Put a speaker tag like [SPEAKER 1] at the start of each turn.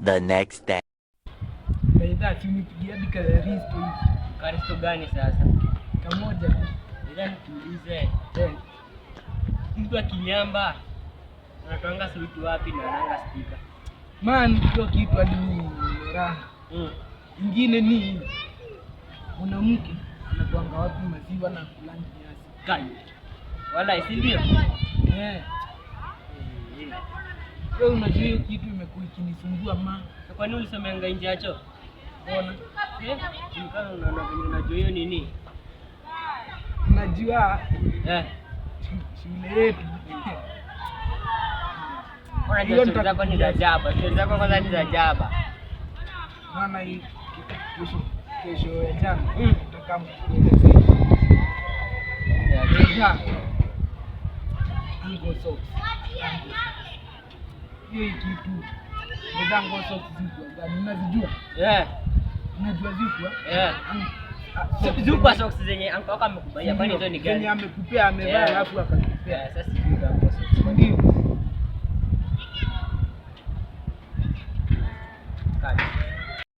[SPEAKER 1] the next day.
[SPEAKER 2] Baidha tunipigia hadi Karisto hivi.
[SPEAKER 3] Karisto gani sasa?
[SPEAKER 2] Kamoja tu.
[SPEAKER 3] Ila nikuulize. Mtu akinyamba anatoanga sauti wapi na ananga speaker?
[SPEAKER 2] Man, hiyo kitu hadi ni raha. Ingine ni mwanamke anatoanga wapi maziwa na kulanja nyasi.
[SPEAKER 3] Kai. Wala isindio?
[SPEAKER 2] Wewe unajua hiyo kitu imekuwa ikinisumbua ma.
[SPEAKER 3] Kwa nini ulisemeanga nje yacho?
[SPEAKER 2] Ona.
[SPEAKER 3] Kama unaona venye unajua hiyo nini?
[SPEAKER 2] Unajua shule yetu.
[SPEAKER 3] Unajua shule zako ni za jaba. Shule zako kwanza ni za jaba.
[SPEAKER 2] Maana hii kesho ya jana tutaka Ango socks. Hiyo kitu Ango socks ziko gani unazijua? Unajua ziko?
[SPEAKER 3] Ziko socks zenye anko wako amekubaia. Kwani hizo ni gani?
[SPEAKER 2] Zenye amekupea amevaa alafu akakupea.
[SPEAKER 3] Sasa sijui Ango socks.
[SPEAKER 2] Ndio.